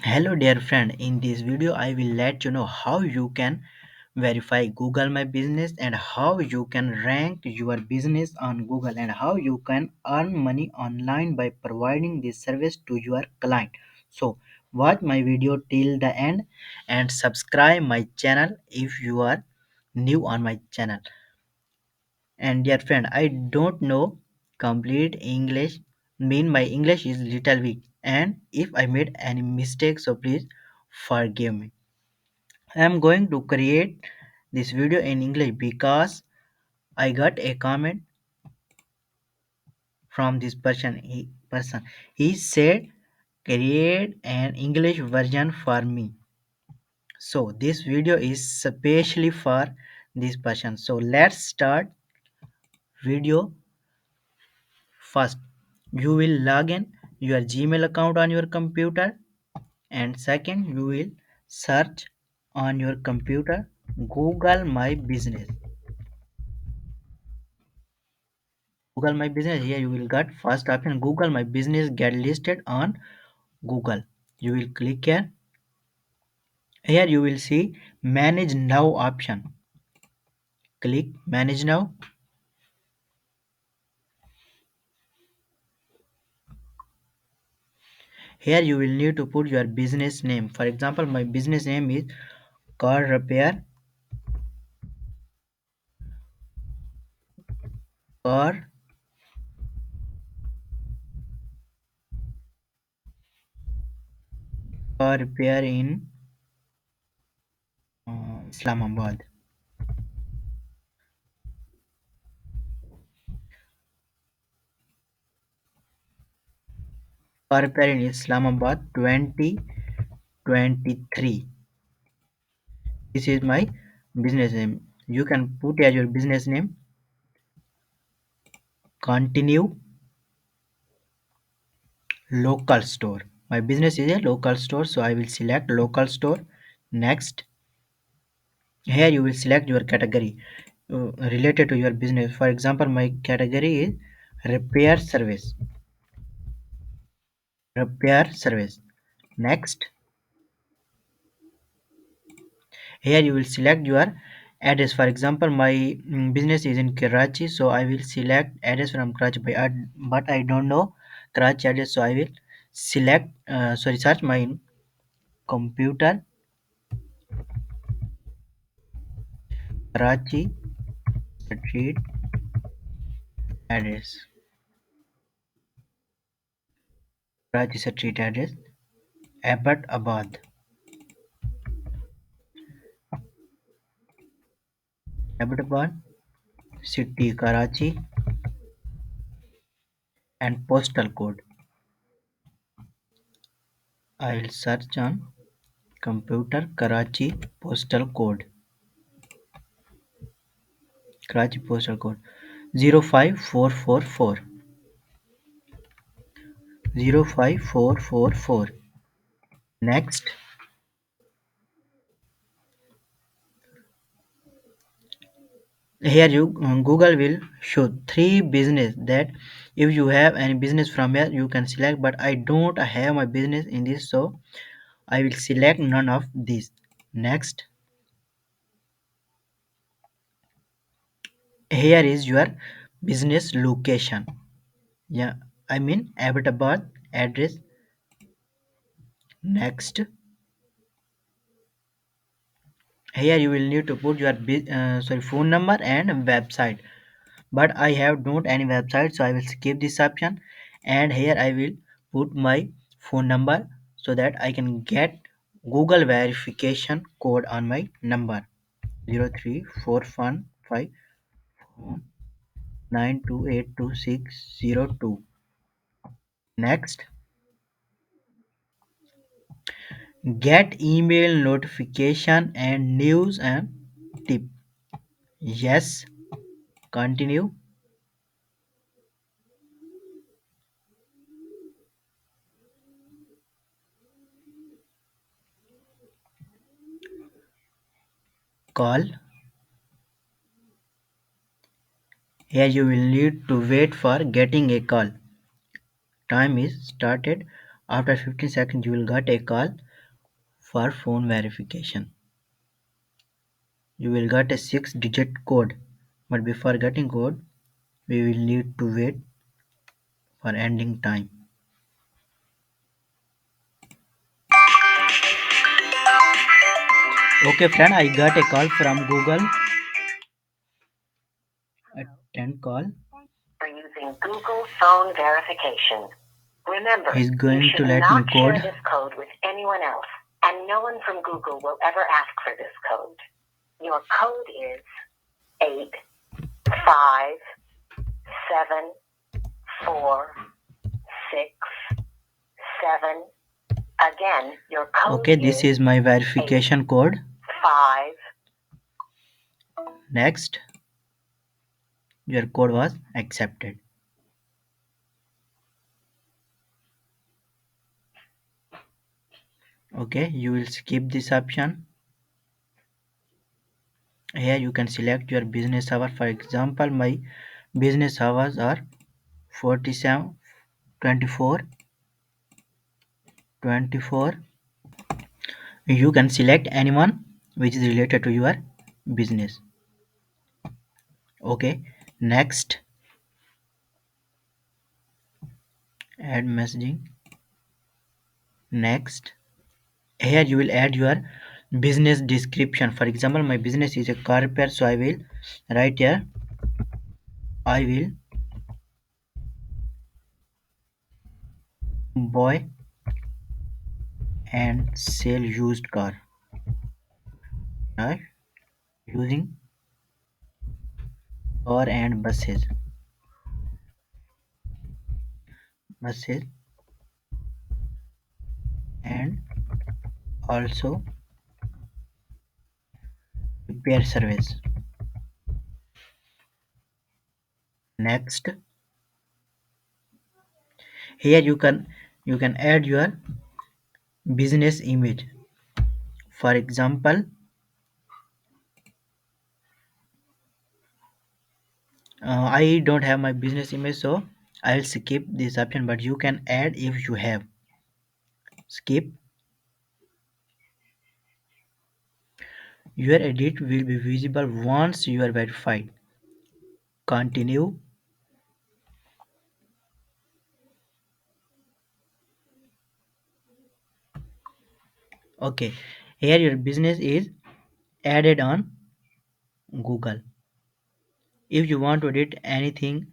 Hello dear friend, in this video I will let you know how you can verify Google My Business and how you can rank your business on Google and how you can earn money online by providing this service to your client. So watch my video till the end and subscribe my channel if you are new on my channel. And dear friend, I don't know complete English. Mean my English is little weak, and if I made any mistake, so please forgive me. I am going to create this video in English because I got a comment from this person. He said create an English version for me. So this video is specially for this person. So let's start video. First, you will log in your Gmail account on your computer, and second, you will search on your computer Google My Business. Google My Business. Here you will get first option Google My Business get listed on Google. You will click here. Here you will see Manage Now option. Click Manage Now. Here you will need to put your business name. For example, my business name is Car Repair. Car Car Repair in Islamabad. Car Repair in Islamabad 2023. This is my business name. You can put as your business name. Continue local store. My business is a local store, so I will select local store. Next, here you will select your category related to your business. For example, my category is repair service. Repair service. Next, here you will select your address. For example, my business is in Karachi, so I will select address from Karachi, but I don't know Karachi address, so I will select search my computer Karachi street address. Karachi street address Abbottabad. Abbottabad city Karachi and postal code. I will search on computer Karachi postal code. Karachi postal code 05444. 05444. Next, here you Google will show three business that if you have any business from here you can select, but I don't have my business in this, so I will select none of these. Next, here is your business location. Yeah, I mean Abbottabad address. Next, here you will need to put your phone number and website, but I have not any website, so I will skip this option, and here I will put my phone number so that I can get Google verification code on my number 034549282602. Next, get email notification and news and tip. Yes, continue. Call. Here you will need to wait for getting a call. Time is started. After 15 seconds you will get a call. for phone verification. You will get a 6-digit code, but before getting code, we will need to wait for ending time. Okay, friend, I got a call from Google. Attend call. For using Google phone verification. Remember, he's going to let me code. Share this code with anyone else, and no one from Google will ever ask for this code. Your code is 8574667. Again, your code. Okay, this is my verification code. 5. Next, your code was accepted. Okay, you will skip this option. Here you can select your business hour. For example, my business hours are 47, 24, 24. You can select anyone which is related to your business. Okay, next, add messaging. Next, here you will add your business description. For example, my business is a car repair, so I will write here, I will buy and sell used car, right? Using car and buses and also repair service. Next, here you can add your business image. For example, I don't have my business image, so I'll skip this option, but you can add if you have. Skip. Your edit will be visible once you are verified. Continue. Okay, here your business is added on Google. If you want to edit anything,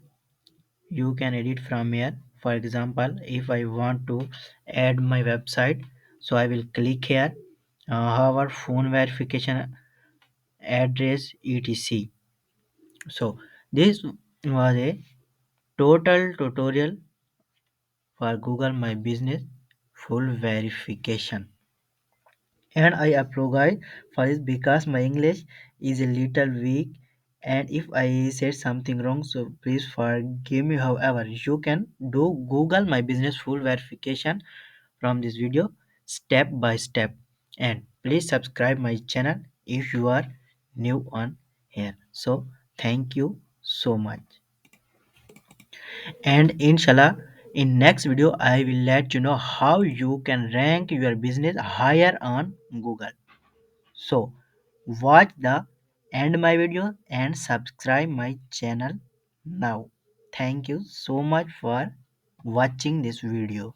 you can edit from here. For example, if I want to add my website, so I will click here, our phone verification address etc. So this was a total tutorial for Google My Business full verification, and I apologize for this because my English is a little weak, and if I said something wrong, so please forgive me. However, you can do Google My Business full verification from this video step by step, and please subscribe my channel if you are new on here. So thank you so much, and inshallah in next video I will let you know how you can rank your business higher on Google. So watch the end my video and subscribe my channel now. Thank you so much for watching this video.